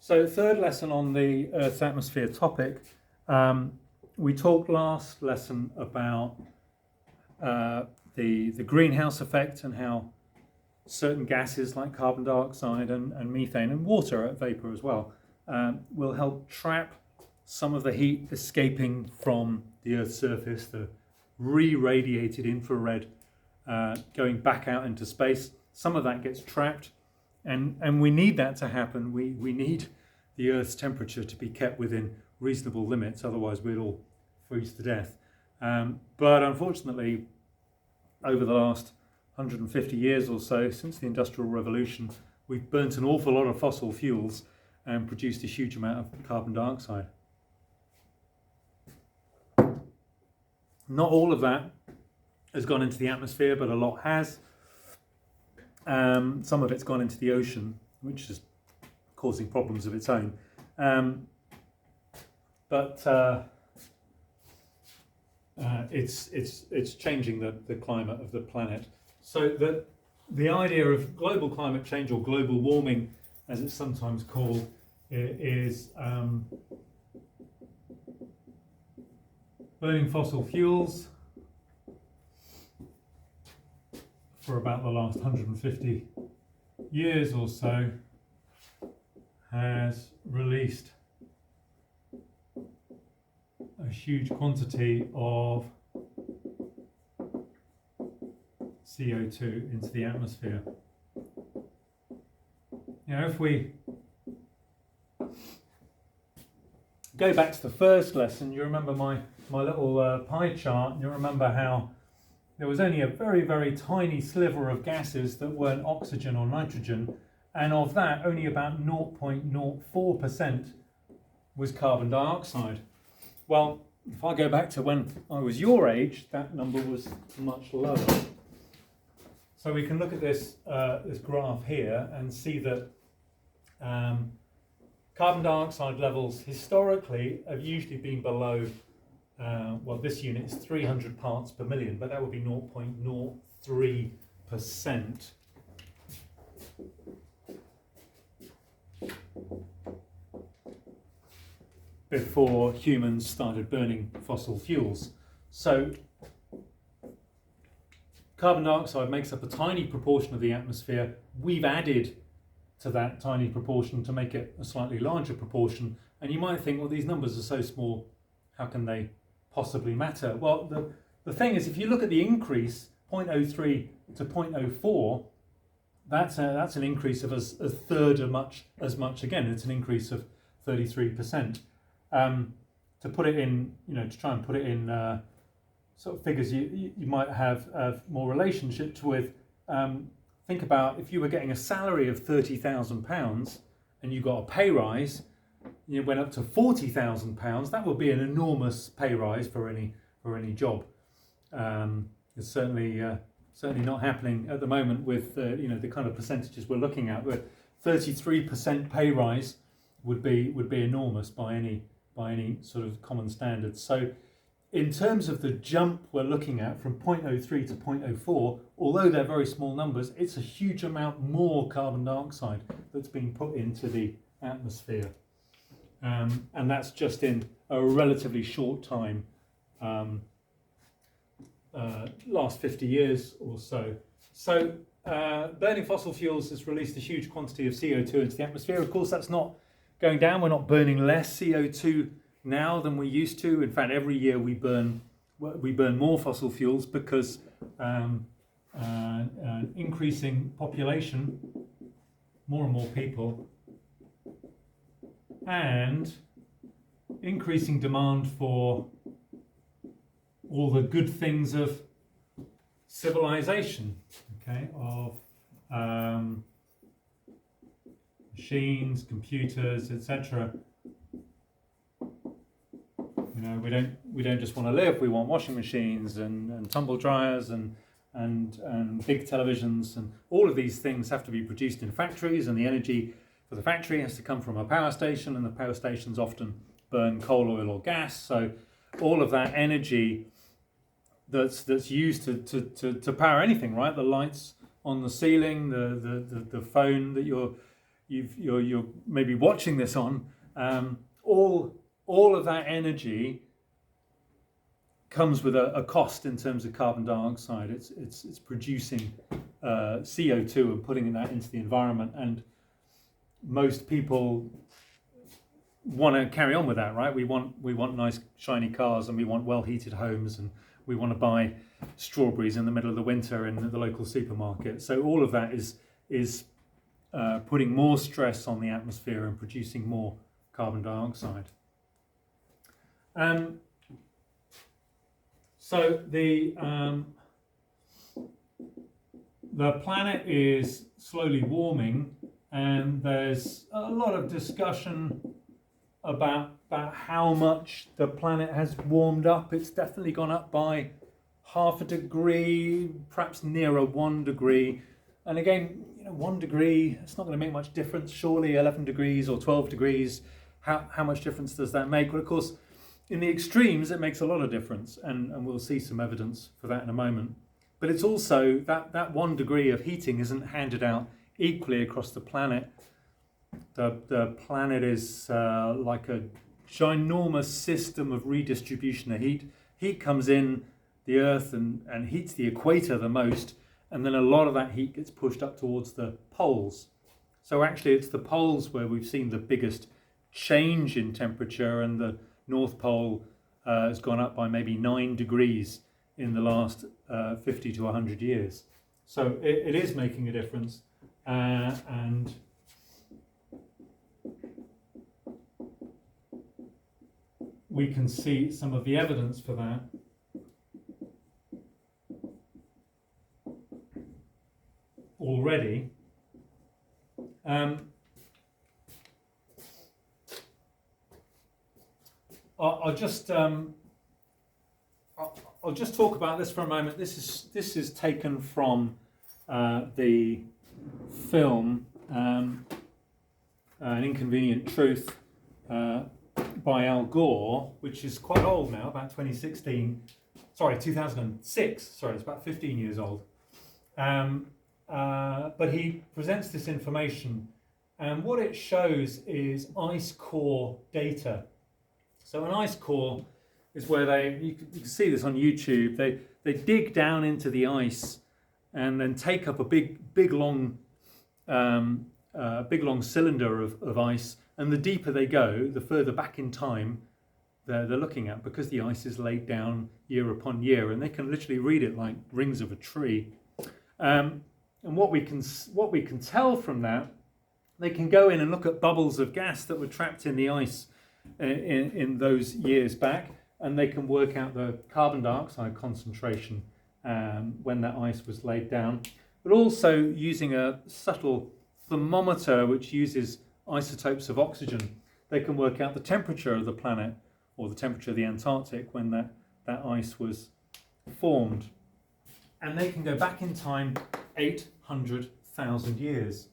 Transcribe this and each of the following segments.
So third lesson on the Earth's atmosphere topic. We talked last lesson about the greenhouse effect and how certain gases like carbon dioxide and methane and water, vapor as well, will help trap some of the heat escaping from the Earth's surface, the re-radiated infrared going back out into space. Some of that gets trapped, and we need that to happen. We need the Earth's temperature to be kept within reasonable limits, otherwise we'd all freeze to death. But unfortunately, over the last 150 years or so, since the Industrial Revolution, we've burnt an awful lot of fossil fuels and produced a huge amount of carbon dioxide. Not all of that has gone into the atmosphere, but a lot has. Some of it's gone into the ocean, which is causing problems of its own. But it's changing the climate of the planet. So the idea of global climate change, or global warming, as it's sometimes called, is burning fossil fuels for about the last 150 years or so has released a huge quantity of CO2 into the atmosphere. Now, if we go back to the first lesson, you remember my little pie chart, and you remember how there was only a very, very tiny sliver of gases that weren't oxygen or nitrogen, and of that, only about 0.04% was carbon dioxide. Well, if I go back to when I was your age, that number was much lower. So we can look at this graph here and see that carbon dioxide levels historically have usually been below, well, this unit is 300 parts per million, but that would be 0.03% before humans started burning fossil fuels. So carbon dioxide makes up a tiny proportion of the atmosphere. We've added to that tiny proportion to make it a slightly larger proportion. And you might think, well, these numbers are so small, how can they possibly matter? Well, the thing is, if you look at the increase, 0.03 to 0.04, that's an increase of a third as much again. It's an increase of 33%. To put it in, to try and put it in sort of figures you might have more relationship with. Think about if you were getting a salary of £30,000 and you got a pay rise, you went up to £40,000. That would be an enormous pay rise for any job. It's certainly not happening at the moment with the kind of percentages we're looking at. Where 33% pay rise would be enormous by any sort of common standards. So in terms of the jump we're looking at from 0.03 to 0.04, although they're very small numbers, it's a huge amount more carbon dioxide that's being put into the atmosphere. And that's just in a relatively short time, last 50 years or so. So burning fossil fuels has released a huge quantity of CO2 into the atmosphere. Of course, that's not going down. We're not burning less CO2 now than we used to. In fact, every year we burn more fossil fuels because increasing population, more and more people, and increasing demand for all the good things of civilization, of machines, computers, etc. We don't just want to live. We want washing machines and tumble dryers and big televisions, and all of these things have to be produced in factories, and the energy for the factory has to come from a power station, and the power stations often burn coal, oil, or gas. So all of that energy that's used to power anything, right? The lights on the ceiling, the phone that you're you're maybe watching this on, all of that energy comes with a cost in terms of carbon dioxide. It's producing CO2 and putting that into the environment, and most people want to carry on with that, right? We want nice shiny cars, and we want well-heated homes, and we want to buy strawberries in the middle of the winter in the local supermarket. So all of that is putting more stress on the atmosphere and producing more carbon dioxide. So the planet is slowly warming, and there's a lot of discussion about how much the planet has warmed up. It's definitely gone up by 0.5 degree, perhaps nearer 1 degree. And again, 1 degree, it's not going to make much difference. Surely 11 degrees or 12 degrees, how much difference does that make? Well, of course, in the extremes, it makes a lot of difference, and we'll see some evidence for that in a moment. But it's also that 1 degree of heating isn't handed out equally across the planet. The planet is like a ginormous system of redistribution of heat. Heat comes in the Earth and heats the equator the most, and then a lot of that heat gets pushed up towards the poles. So actually it's the poles where we've seen the biggest change in temperature, and the North Pole has gone up by maybe 9 degrees in the last 50 to 100 years. So it is making a difference, and we can see some of the evidence for that. Already. I'll just talk about this for a moment. This is taken from the film An Inconvenient Truth by Al Gore, which is quite old now, about 2006. Sorry, it's about 15 years old. But he presents this information, and what it shows is ice core data. So an ice core is where you can see this on YouTube, they dig down into the ice and then take up a big long cylinder of ice, and the deeper they go, the further back in time they're looking at, because the ice is laid down year upon year, and they can literally read it like rings of a tree. And what we can tell from that, they can go in and look at bubbles of gas that were trapped in the ice in those years back, and they can work out the carbon dioxide concentration when that ice was laid down. But also using a subtle thermometer which uses isotopes of oxygen, they can work out the temperature of the planet, or the temperature of the Antarctic when that ice was formed. And they can go back in time 800,000 years.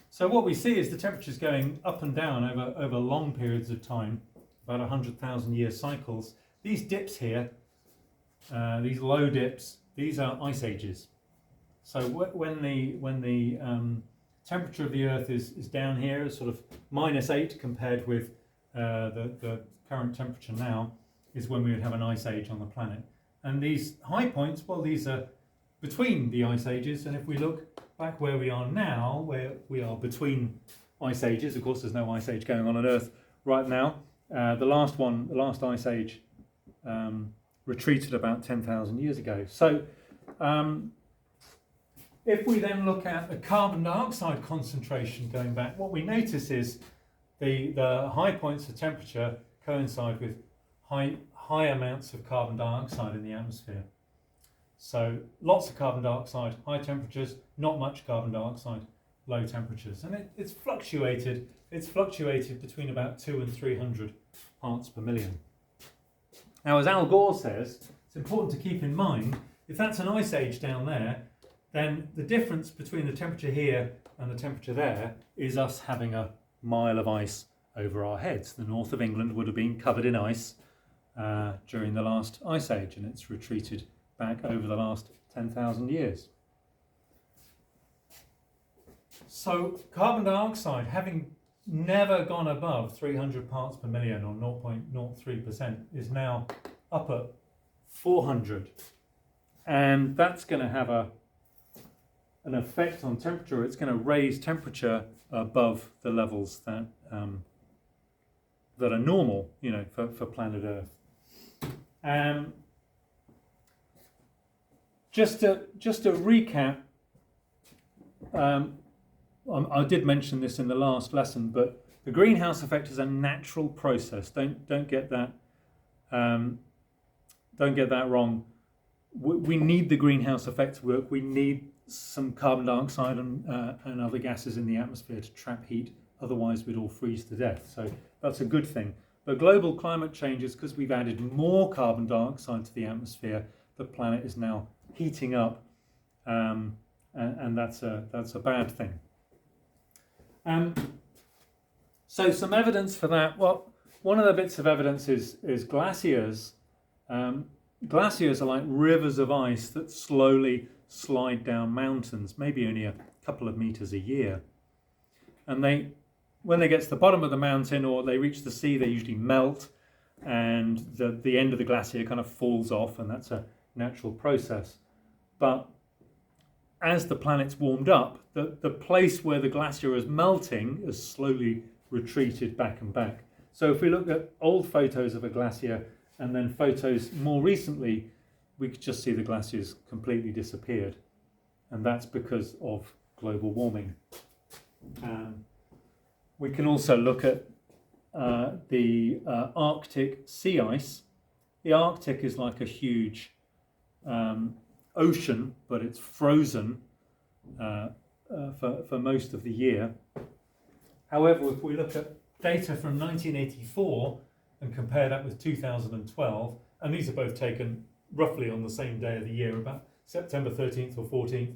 So what we see is the temperature's going up and down over long periods of time, about 100,000 year cycles. These dips here, these low dips, these are ice ages. So when the temperature of the Earth is down here, sort of -8 compared with the current temperature now, is when we would have an ice age on the planet. And these high points, well, these are between the ice ages, and if we look back where we are now, where we are between ice ages, of course there's no ice age going on Earth right now. The last ice age retreated about 10,000 years ago. So if we then look at the carbon dioxide concentration going back, what we notice is the high points of temperature coincide with high amounts of carbon dioxide in the atmosphere. So lots of carbon dioxide, high temperatures, not much carbon dioxide, low temperatures. And it's fluctuated between about 200 and 300 parts per million. Now, as Al Gore says, it's important to keep in mind, if that's an ice age down there, then the difference between the temperature here and the temperature there is us having a mile of ice over our heads. The north of England would have been covered in ice during the last ice age, and it's retreated back over the last 10,000 years. So carbon dioxide, having never gone above 300 parts per million or 0.03%, is now up at 400. And that's going to have an effect on temperature. It's going to raise temperature above the levels that that are normal, you know, for planet Earth. Just to recap, I did mention this in the last lesson, but the greenhouse effect is a natural process. Don't get that wrong. We need the greenhouse effect to work. We need some carbon dioxide and other gases in the atmosphere to trap heat. Otherwise, we'd all freeze to death. So that's a good thing. But global climate change is because we've added more carbon dioxide to the atmosphere. The planet is now heating up, and that's a bad thing. So some evidence for that. Well, one of the bits of evidence is glaciers. Glaciers are like rivers of ice that slowly slide down mountains, maybe only a couple of meters a year. And when they get to the bottom of the mountain or they reach the sea, they usually melt, and the end of the glacier kind of falls off, and that's a natural process. But as the planet's warmed up, the place where the glacier is melting has slowly retreated back and back. So if we look at old photos of a glacier and then photos more recently, we could just see the glaciers completely disappeared. And that's because of global warming. We can also look at the Arctic sea ice. The Arctic is like a huge ocean, but it's frozen for most of the year. However, if we look at data from 1984 and compare that with 2012, and these are both taken roughly on the same day of the year, about September 13th or 14th,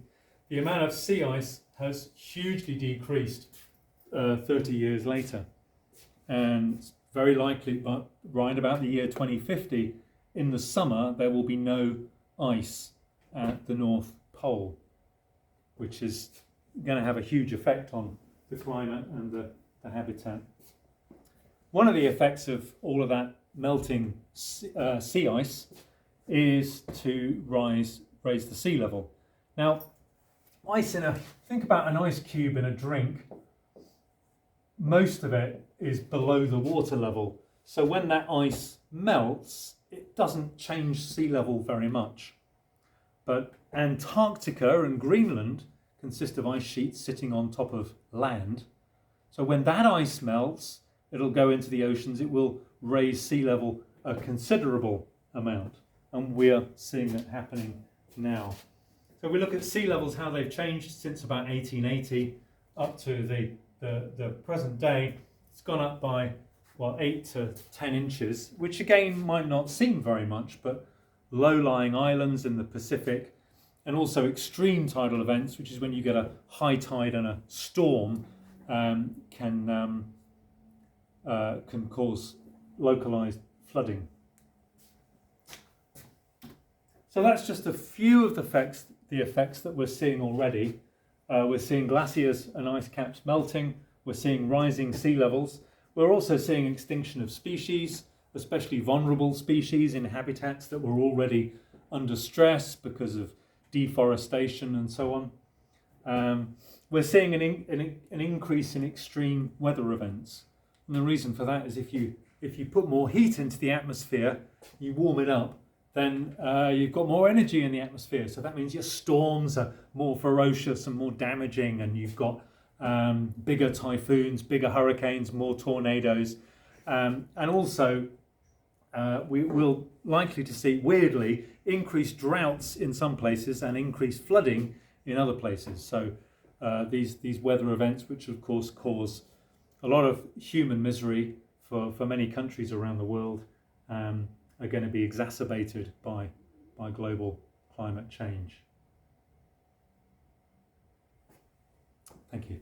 the amount of sea ice has hugely decreased 30 years later. And very likely, but right about the year 2050, in the summer, there will be no ice at the North Pole, which is going to have a huge effect on the climate and the habitat. One of the effects of all of that melting sea ice is to raise the sea level. Now, think about an ice cube in a drink. Most of it is below the water level. So when that ice melts, it doesn't change sea level very much. But Antarctica and Greenland consist of ice sheets sitting on top of land. So when that ice melts, it'll go into the oceans. It will raise sea level a considerable amount. And we're seeing that happening now. So we look at sea levels, how they've changed since about 1880 up to the present day. It's gone up by, 8 to 10 inches, which again might not seem very much, but low-lying islands in the Pacific, and also extreme tidal events, which is when you get a high tide and a storm, can cause localized flooding. So that's just a few of the effects that we're seeing already. We're seeing glaciers and ice caps melting. We're seeing rising sea levels. We're also seeing extinction of species, especially vulnerable species in habitats that were already under stress because of deforestation and so on. We're seeing an increase in extreme weather events. And the reason for that is if you put more heat into the atmosphere, you warm it up, then you've got more energy in the atmosphere. So that means your storms are more ferocious and more damaging, and you've got bigger typhoons, bigger hurricanes, more tornadoes. And also, we're likely to see, weirdly, increased droughts in some places and increased flooding in other places. So these weather events, which of course cause a lot of human misery for many countries around the world, are going to be exacerbated by global climate change. Thank you.